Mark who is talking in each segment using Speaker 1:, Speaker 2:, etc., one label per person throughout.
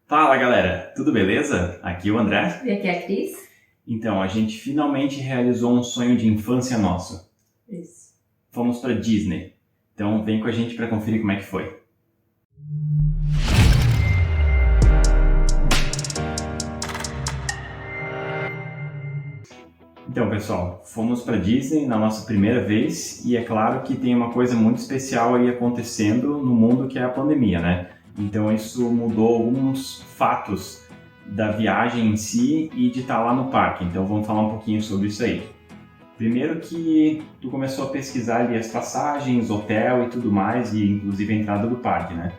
Speaker 1: Fala galera, tudo beleza? Aqui é o André.
Speaker 2: E aqui é a Cris.
Speaker 1: Então, a gente finalmente realizou um sonho de infância nosso.
Speaker 2: Isso.
Speaker 1: Fomos para Disney. Então vem com a gente para conferir como é que foi. Então pessoal, fomos para Disney na nossa primeira vez e é claro que tem uma coisa muito especial aí acontecendo no mundo que é a pandemia, né? Então isso mudou alguns fatos da viagem em si e de estar lá no parque. Então vamos falar um pouquinho sobre isso aí. Primeiro que tu começou a pesquisar ali as passagens, hotel e tudo mais, e inclusive a entrada do parque, né?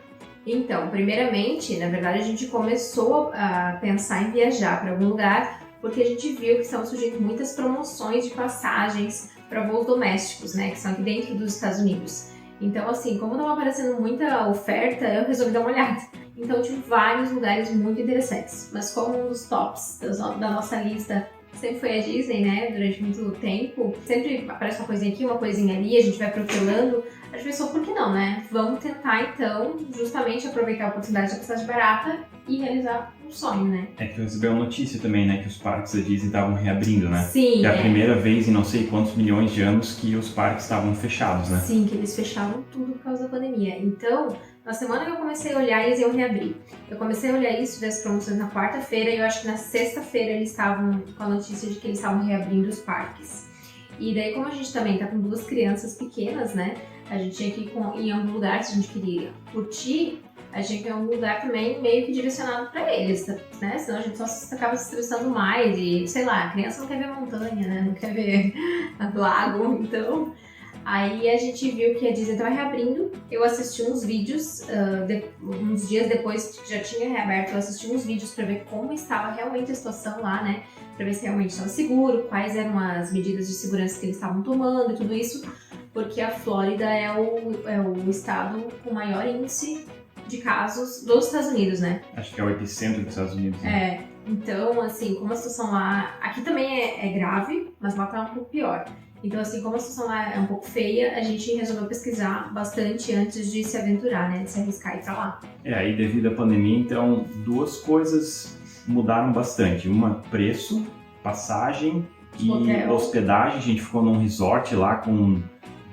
Speaker 2: Então, primeiramente, na verdade, a gente começou a pensar em viajar para algum lugar porque a gente viu que estão surgindo muitas promoções de passagens para voos domésticos, né, que são aqui dentro dos Estados Unidos. Então, assim, como estava aparecendo muita oferta, eu resolvi dar uma olhada. Então, tive vários lugares muito interessantes, mas como um dos tops da nossa lista sempre foi a Disney, né, durante muito tempo, sempre aparece uma coisinha aqui, uma coisinha ali, a gente vai protelando. A gente pensou, por que não, né? Vamos tentar, então, justamente aproveitar a oportunidade da passagem barata e realizar um sonho, né?
Speaker 1: É que tu recebeu a notícia também, né, que os parques da Disney estavam reabrindo, né?
Speaker 2: Sim,
Speaker 1: que é a primeira vez em não sei quantos milhões de anos que os parques estavam fechados, né?
Speaker 2: Sim, que eles fecharam tudo por causa da pandemia. Então, na semana que eu comecei a olhar, eles iam reabrir. Eu comecei a olhar isso, ver as promoções na quarta-feira e eu acho que na sexta-feira eles estavam com a notícia de que eles estavam reabrindo os parques. E daí, como a gente também tá com duas crianças pequenas, né? A gente tinha que ir em algum lugar, se a gente queria curtir, a gente tinha que ir em algum lugar também meio que direcionado pra eles, né? Senão a gente só acaba se estressando mais e, sei lá, a criança não quer ver montanha, né? Não quer ver lago, então... Aí a gente viu que a Disney estava reabrindo, eu assisti uns vídeos, uns dias depois que já tinha reaberto, eu assisti uns vídeos para ver como estava realmente a situação lá, né? Para ver se realmente estava seguro, quais eram as medidas de segurança que eles estavam tomando e tudo isso, porque a Flórida é o estado com maior índice de casos dos Estados Unidos, né?
Speaker 1: Acho que é o epicentro dos Estados Unidos, né?
Speaker 2: Então, assim, como a situação lá... Aqui também é grave, mas lá tá um pouco pior. Então, assim, como a situação lá é um pouco feia, a gente resolveu pesquisar bastante antes de se aventurar, né? De se arriscar e ir pra lá.
Speaker 1: Aí devido à pandemia, então, duas coisas mudaram bastante. Uma, preço, passagem e
Speaker 2: Hotel.
Speaker 1: hospedagem. A gente ficou num resort lá com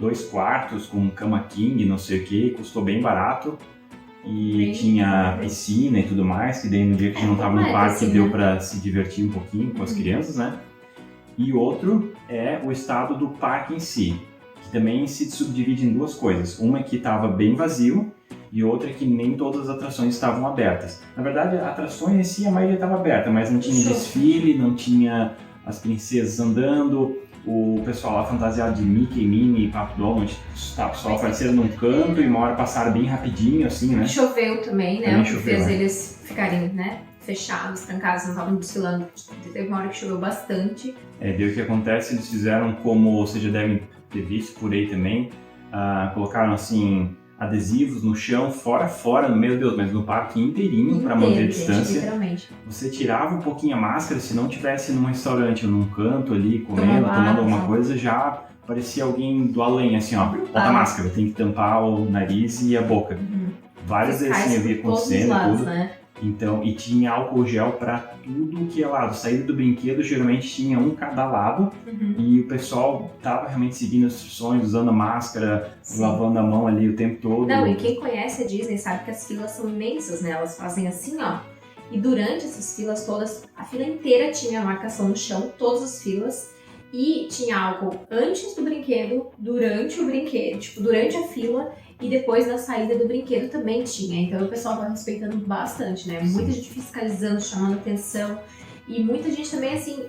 Speaker 1: 2 quartos, com cama king, não sei o que, custou bem barato. E
Speaker 2: Bem
Speaker 1: tinha
Speaker 2: barato.
Speaker 1: piscina e tudo mais, que daí no dia que a gente não tava no
Speaker 2: não é
Speaker 1: parque
Speaker 2: piscina.
Speaker 1: deu pra se divertir um pouquinho com as crianças, né? E outro é o estado do parque em si, que também se subdivide em duas coisas. Uma é que estava bem vazio e outra é que nem todas as atrações estavam abertas. Na verdade, as atrações em si, a maioria estava aberta, mas não tinha
Speaker 2: Show.
Speaker 1: desfile, não tinha as princesas andando, o pessoal lá fantasiado de Mickey, Minnie e Pato Donald, tá só apareceram num canto e uma hora passaram bem rapidinho, assim, né?
Speaker 2: Choveu também, né?
Speaker 1: Também
Speaker 2: O que
Speaker 1: choveu,
Speaker 2: fez
Speaker 1: né?
Speaker 2: eles ficarem, né? Fechados, trancados, não estavam desfilando. Teve uma hora que choveu bastante.
Speaker 1: Daí o que acontece, eles fizeram como vocês já devem ter visto por aí também, colocaram assim adesivos no chão, fora, meu Deus, mas no parque inteirinho para manter a
Speaker 2: Inteiro,
Speaker 1: distância.
Speaker 2: gente, literalmente.
Speaker 1: Você tirava um pouquinho a máscara, se não tivesse num restaurante ou num canto ali comendo,
Speaker 2: Tomando
Speaker 1: tomando
Speaker 2: água,
Speaker 1: alguma
Speaker 2: sabe?
Speaker 1: coisa, já parecia alguém do além, assim, ó, bota a máscara, tem que tampar o nariz e a boca. Várias vezes assim eu vi
Speaker 2: Fiscais por todos os
Speaker 1: acontecendo e
Speaker 2: lados,
Speaker 1: tudo.
Speaker 2: né?
Speaker 1: Então, e tinha álcool gel para tudo que é lado. Saída do brinquedo geralmente tinha um cada lado e o pessoal tava realmente seguindo as instruções, usando a máscara,
Speaker 2: Sim.
Speaker 1: lavando a mão ali o tempo todo.
Speaker 2: Não, e quem conhece a Disney sabe que as filas são imensas, né? Elas fazem assim, ó. E durante essas filas todas, a fila inteira tinha marcação no chão, todas as filas. E tinha álcool antes do brinquedo, durante o brinquedo, tipo, durante a fila e depois na saída do brinquedo também tinha. Então o pessoal tava respeitando bastante, né? Muita gente fiscalizando, chamando atenção. E muita gente também, assim,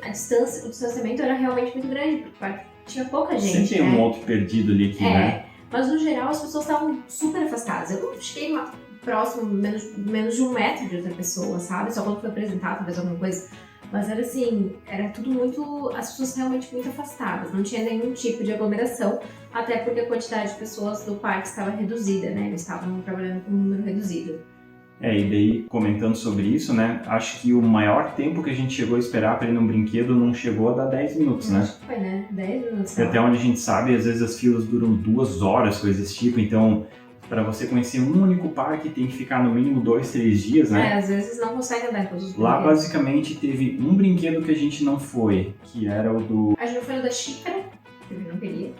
Speaker 2: o distanciamento era realmente muito grande, porque tinha pouca gente,
Speaker 1: Sempre tem
Speaker 2: né?
Speaker 1: um outro perdido ali que, né?
Speaker 2: Mas no geral as pessoas estavam super afastadas. Eu não cheguei próximo, menos de 1 metro de outra pessoa, sabe? Só quando foi apresentado, talvez alguma coisa. Mas era assim, era tudo muito... As pessoas realmente muito afastadas. Não tinha nenhum tipo de aglomeração, até porque a quantidade de pessoas do parque estava reduzida, né? Eles estavam trabalhando com um número reduzido.
Speaker 1: E daí, comentando sobre isso, né? Acho que o maior tempo que a gente chegou a esperar para ir num brinquedo não chegou a dar 10 minutos, né?
Speaker 2: Acho que foi, né? 10 minutos.
Speaker 1: E até onde a gente sabe, às vezes as filas duram 2 horas, coisas desse tipo, então para você conhecer um único parque tem que ficar no mínimo 2, 3 dias, né?
Speaker 2: Às vezes não consegue andar em todos os
Speaker 1: Lá
Speaker 2: brinquedos.
Speaker 1: basicamente teve um brinquedo que a gente não foi, que era o do...
Speaker 2: A gente foi no da xícara, que eu não queria.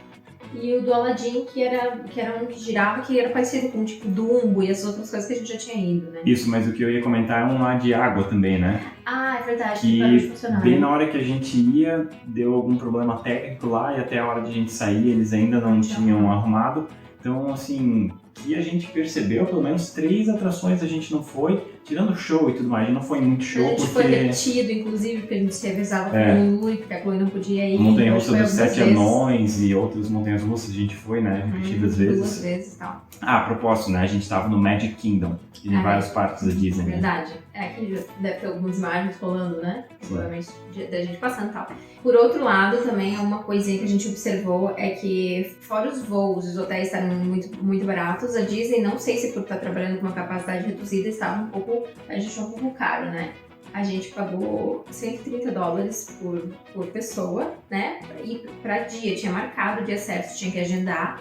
Speaker 2: E o do Aladdin, que era um que girava, que era parecido com tipo Dumbo e as outras coisas que a gente já tinha ido, né?
Speaker 1: Isso, mas o que eu ia comentar é um lá de água também, né?
Speaker 2: Ah, é verdade, que parou de
Speaker 1: Que
Speaker 2: funcionar,
Speaker 1: bem
Speaker 2: né?
Speaker 1: na hora que a gente ia, deu algum problema técnico lá e até a hora de a gente sair eles ainda não tinham arrumado. Então, assim, que a gente percebeu, pelo menos 3 atrações a gente não foi, tirando show e tudo mais, a gente não foi em muito show
Speaker 2: A gente
Speaker 1: porque...
Speaker 2: foi repetido, inclusive, porque a gente se revezava com o Lui, porque a Chloe não podia ir.
Speaker 1: A montanha-russa
Speaker 2: então a
Speaker 1: dos
Speaker 2: gente foi
Speaker 1: 7
Speaker 2: algumas
Speaker 1: anões e outras montanhas-russas a gente foi, né, repetidas vezes.
Speaker 2: 2 vezes e tal.
Speaker 1: Ah, a propósito, né, a gente tava no Magic Kingdom, e em vários parques da Disney. Né?
Speaker 2: Verdade. Aqui deve ter algumas imagens rolando, né? Provavelmente da gente passando e tal. Por outro lado, também uma coisinha que a gente observou é que, fora os voos, os hotéis estavam muito baratos, a Disney, não sei se por estar trabalhando com uma capacidade reduzida, estava a gente achou um pouco caro, né? A gente pagou $130 por pessoa, né? E para dia, tinha marcado o dia certo, tinha que agendar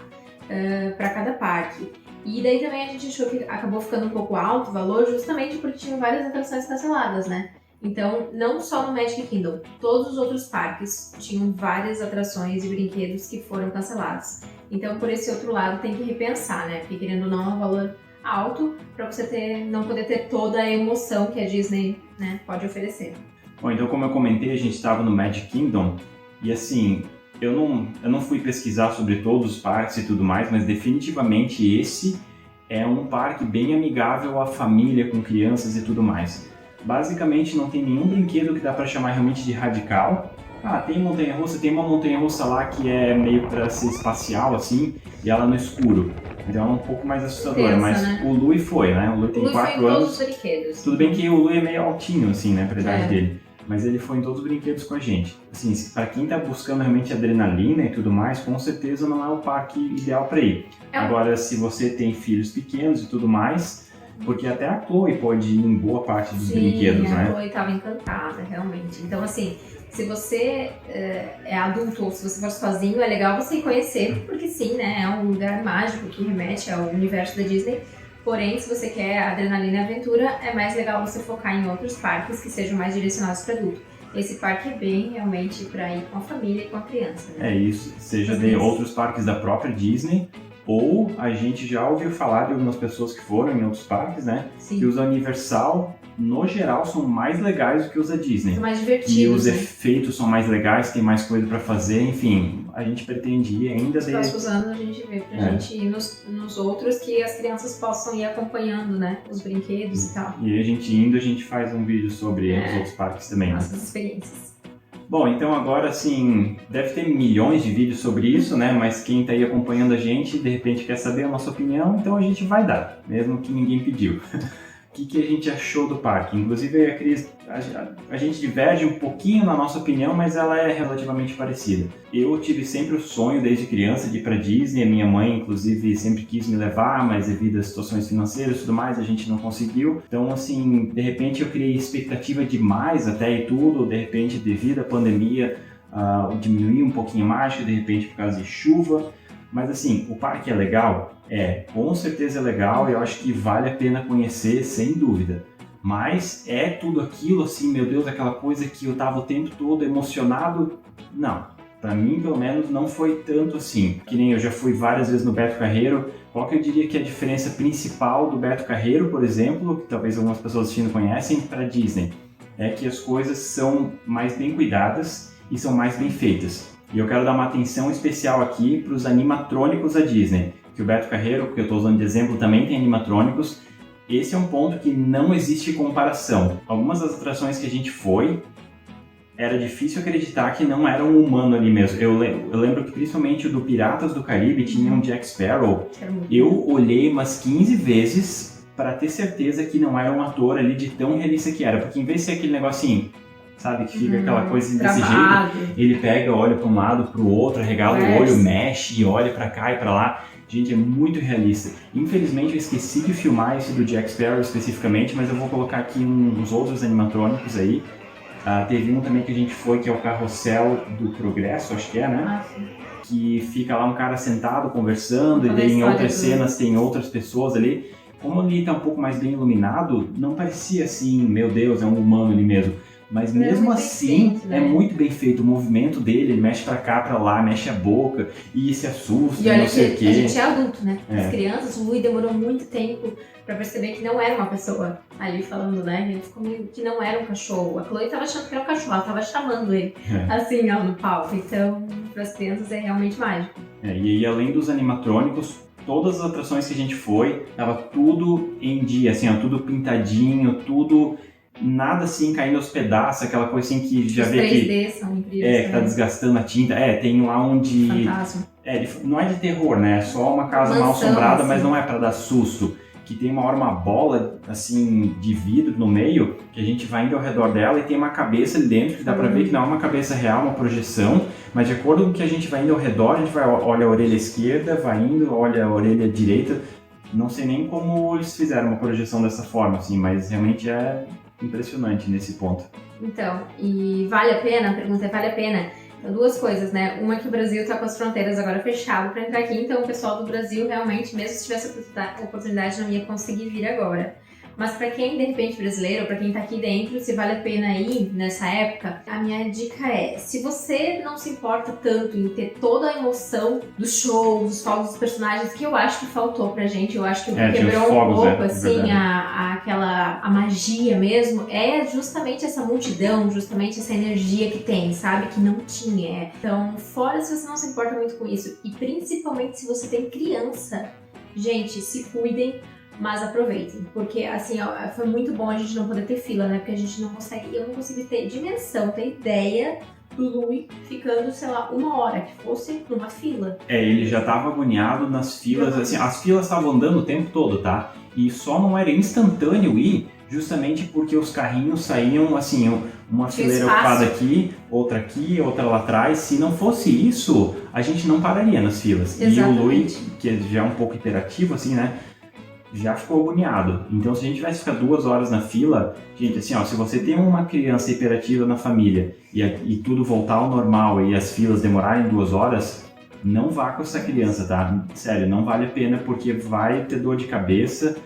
Speaker 2: para cada parque. E daí também a gente achou que acabou ficando um pouco alto o valor, justamente porque tinham várias atrações canceladas, né? Então, não só no Magic Kingdom, todos os outros parques tinham várias atrações e brinquedos que foram cancelados. Então, por esse outro lado, tem que repensar, né? Porque querendo ou não, é um valor alto para você não poder ter toda a emoção que a Disney, né, pode oferecer.
Speaker 1: Bom, então como eu comentei, a gente estava no Magic Kingdom e assim, eu não fui pesquisar sobre todos os parques e tudo mais, mas definitivamente esse é um parque bem amigável à família, com crianças e tudo mais. Basicamente não tem nenhum brinquedo que dá para chamar realmente de radical. Ah, tem montanha-russa, tem uma montanha-russa lá que é meio para ser espacial assim, e ela no escuro. Então é um pouco mais assustadora, mas
Speaker 2: né?
Speaker 1: O Lui foi, né? O Lui tem 4 anos.
Speaker 2: Todos os brinquedos.
Speaker 1: Tudo bem que o Lui é meio altinho, assim, né, pra idade dele. Mas ele foi em todos os brinquedos com a gente. Assim, pra quem tá buscando realmente adrenalina e tudo mais, com certeza não é o parque ideal pra ir. Agora, se você tem filhos pequenos e tudo mais, porque até a Chloe pode ir em boa parte dos brinquedos, né?
Speaker 2: A Chloe tava encantada, realmente. Então, assim, se você é adulto ou se você for sozinho, é legal você ir conhecer, porque sim, né, é um lugar mágico que remete ao universo da Disney. Porém, se você quer adrenalina e aventura, é mais legal você focar em outros parques que sejam mais direcionados para adulto. Esse parque é bem realmente para ir com a família e com a criança, né?
Speaker 1: É isso, seja de outros parques da própria Disney, ou a gente já ouviu falar de algumas pessoas que foram em outros parques, né?
Speaker 2: Sim.
Speaker 1: Que os Universal, no geral, são mais legais do que os da Disney.
Speaker 2: São mais divertidos.
Speaker 1: E os
Speaker 2: né?
Speaker 1: efeitos são mais legais, tem mais coisa pra fazer, enfim. A gente pretende ir ainda...
Speaker 2: Nos próximos anos a gente vê pra gente ir nos outros que as crianças possam ir acompanhando, né? Os brinquedos e tal.
Speaker 1: E aí a gente indo, a gente faz um vídeo sobre os outros parques também.
Speaker 2: Nossas experiências.
Speaker 1: Bom, então agora assim, deve ter milhões de vídeos sobre isso, né? Mas quem tá aí acompanhando a gente, de repente quer saber a nossa opinião, então a gente vai dar, mesmo que ninguém pediu. O que a gente achou do parque? Inclusive eu e a Cris, a gente diverge um pouquinho na nossa opinião, mas ela é relativamente parecida. Eu tive sempre o sonho desde criança de ir pra Disney, a minha mãe inclusive sempre quis me levar, mas devido às situações financeiras e tudo mais, a gente não conseguiu. Então assim, de repente eu criei expectativa demais até e tudo, de repente devido à pandemia diminuiu um pouquinho a marcha, de repente por causa de chuva. Mas assim, o parque é legal? Com certeza é legal e eu acho que vale a pena conhecer, sem dúvida. Mas é tudo aquilo assim, meu Deus, aquela coisa que eu tava o tempo todo emocionado? Não. Pra mim, pelo menos, não foi tanto assim. Que nem eu já fui várias vezes no Beto Carreiro. Qual que eu diria que é a diferença principal do Beto Carreiro, por exemplo, que talvez algumas pessoas assistindo conhecem, pra Disney? É que as coisas são mais bem cuidadas e são mais bem feitas. E eu quero dar uma atenção especial aqui para os animatrônicos da Disney. Que o Beto Carreiro, que eu estou usando de exemplo, também tem animatrônicos. Esse é um ponto que não existe comparação. Algumas das atrações que a gente foi, era difícil acreditar que não era um humano ali mesmo. Eu lembro que principalmente o do Piratas do Caribe tinha um Jack Sparrow. Eu olhei umas 15 vezes para ter certeza que não era um ator ali de tão realista que era. Porque em vez de ser aquele negocinho, sabe, que fica aquela coisa desse jeito, ele pega, olha para um lado, para o outro, arregala o olho, mexe e olha para cá e para lá. Gente, é muito realista. Infelizmente eu esqueci de filmar esse do Jack Sparrow especificamente, mas eu vou colocar aqui uns outros animatrônicos aí. Teve um também que a gente foi, que é o Carrossel do Progresso, acho que é, né?
Speaker 2: Sim.
Speaker 1: Que fica lá um cara sentado conversando, e
Speaker 2: Toda a
Speaker 1: daí em
Speaker 2: história
Speaker 1: outras
Speaker 2: do-
Speaker 1: cenas tem outras pessoas ali. Como ali tá um pouco mais bem iluminado, não parecia assim, meu Deus, é um humano ali mesmo. Mas
Speaker 2: Não, é
Speaker 1: mesmo
Speaker 2: muito bem
Speaker 1: assim,
Speaker 2: feito, né?
Speaker 1: é muito bem feito. O movimento dele, ele mexe pra cá, pra lá, mexe a boca e se assusta,
Speaker 2: E olha
Speaker 1: não sei o
Speaker 2: que
Speaker 1: quê.
Speaker 2: a gente é adulto, né?
Speaker 1: É.
Speaker 2: As crianças, o Lui demorou muito tempo pra perceber que não era uma pessoa ali falando, né? Ele ficou meio que não era um cachorro. A Chloe tava achando que era um cachorro, ela tava chamando ele, assim, ó, no palco. Então, pras crianças é realmente mágico.
Speaker 1: E aí, além dos animatrônicos, todas as atrações que a gente foi, tava tudo em dia, assim, ó, tudo pintadinho, tudo, nada assim caindo aos pedaços, aquela coisa assim que já
Speaker 2: Os
Speaker 1: vê
Speaker 2: 3D são incríveis.
Speaker 1: que tá desgastando a tinta. Tem lá um de...
Speaker 2: Fantasma.
Speaker 1: Não é de terror, né? É só uma casa mal
Speaker 2: Mansão,
Speaker 1: assombrada,
Speaker 2: assim.
Speaker 1: mas não é pra dar susto. Que tem uma hora uma bola, assim, de vidro no meio, que a gente vai indo ao redor dela e tem uma cabeça ali dentro, que dá pra ver que não é uma cabeça real, uma projeção, mas de acordo com que a gente vai indo ao redor, a gente vai, olha a orelha esquerda, vai indo, olha a orelha direita. Não sei nem como eles fizeram uma projeção dessa forma, assim, mas realmente é impressionante nesse ponto.
Speaker 2: Então, e vale a pena? A pergunta é, vale a pena? Então, duas coisas, né? Uma é que o Brasil está com as fronteiras agora fechadas para entrar aqui, então o pessoal do Brasil realmente, mesmo se tivesse a oportunidade, não ia conseguir vir agora. Mas para quem, de repente, brasileiro, para quem tá aqui dentro, se vale a pena ir nessa época, a minha dica é, se você não se importa tanto em ter toda a emoção dos shows, dos fogos dos personagens, que eu acho que faltou pra gente, eu acho que
Speaker 1: tinha
Speaker 2: quebrou
Speaker 1: os fogos,
Speaker 2: um pouco, assim,
Speaker 1: verdade.
Speaker 2: a magia mesmo, é justamente essa multidão, justamente essa energia que tem, sabe? Que não tinha. Então, fora se você não se importa muito com isso, e principalmente se você tem criança, gente, se cuidem, mas aproveitem, porque assim, ó, foi muito bom a gente não poder ter fila, né? Porque a gente não consegue, eu não consegui ter dimensão, ter ideia do Lui ficando, sei lá, 1 hora, que fosse numa fila.
Speaker 1: Ele já tava agoniado nas filas, assim, as filas estavam andando o tempo todo, tá? E só não era instantâneo ir, justamente porque os carrinhos saíam, assim, uma
Speaker 2: Tinha
Speaker 1: fileira
Speaker 2: espaço.
Speaker 1: ocupada aqui, outra lá atrás. Se não fosse isso, a gente não pararia nas filas.
Speaker 2: Exatamente.
Speaker 1: E o Lui, que já é um pouco hiperativo, assim, né? Já ficou agoniado. Então, se a gente tivesse que ficar 2 horas na fila, gente, assim, ó, se você tem uma criança hiperativa na família e tudo voltar ao normal e as filas demorarem 2 horas, não vá com essa criança, tá? Sério, não vale a pena porque vai ter dor de cabeça,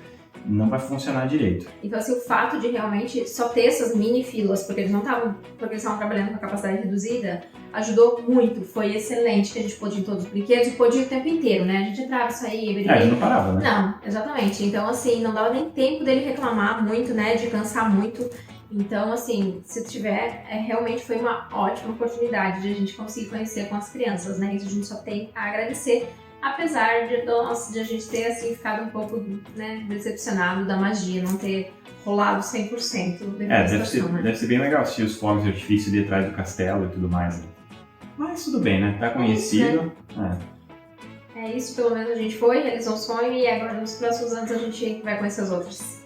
Speaker 1: não vai funcionar direito.
Speaker 2: Então, assim, o fato de realmente só ter essas mini filas, porque eles estavam trabalhando com a capacidade reduzida, ajudou muito, foi excelente que a gente pôde ir em todos os brinquedos e pôde ir o tempo inteiro, né? A gente entrava, saía,
Speaker 1: A gente não parava, né?
Speaker 2: Não, exatamente. Então, assim, não dava nem tempo dele reclamar muito, né? De cansar muito. Então, assim, se tiver, realmente foi uma ótima oportunidade de a gente conseguir conhecer com as crianças, né? Isso a gente só tem a agradecer, apesar de a gente ter, assim, ficado um pouco, né, decepcionado da magia, não ter rolado 100% depois da estação, né?
Speaker 1: Deve ser bem legal assistir os fogos de artifício de trás do castelo e tudo mais, né? Mas tudo bem, né? Tá conhecido.
Speaker 2: É isso, pelo menos a gente foi, realizou o sonho e agora nos próximos anos a gente vai conhecer os outros.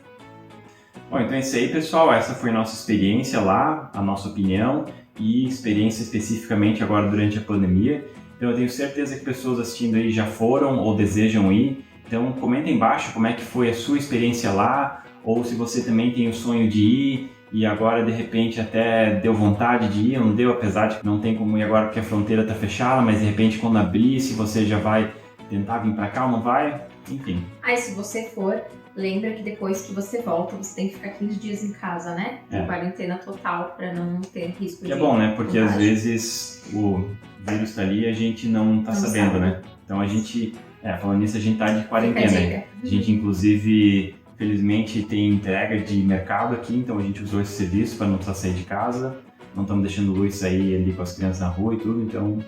Speaker 1: Bom, então é isso aí, pessoal. Essa foi a nossa experiência lá, a nossa opinião e experiência especificamente agora durante a pandemia. Então eu tenho certeza que pessoas assistindo aí já foram ou desejam ir. Então comenta aí embaixo como é que foi a sua experiência lá, ou se você também tem o sonho de ir e agora de repente até deu vontade de ir, não deu, apesar de que não tem como ir agora porque a fronteira está fechada, mas de repente quando abrir, se você já vai tentar vir para cá ou não vai, enfim.
Speaker 2: Aí se você for, lembra que depois que você volta, você tem que ficar 15 dias em casa, né? Em quarentena total, para não ter risco de...
Speaker 1: É bom, né? Porque
Speaker 2: contágio.
Speaker 1: às vezes o vírus tá ali e a gente não tá sabendo,
Speaker 2: sabe.
Speaker 1: né? Então a gente, falando nisso, a gente tá de quarentena. A gente, inclusive, felizmente tem entrega de mercado aqui, então a gente usou esse serviço para não precisar sair de casa. Não estamos deixando luz sair ali com as crianças na rua e tudo, então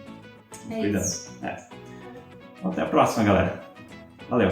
Speaker 1: cuidado.
Speaker 2: Isso.
Speaker 1: Até a próxima, galera. Valeu!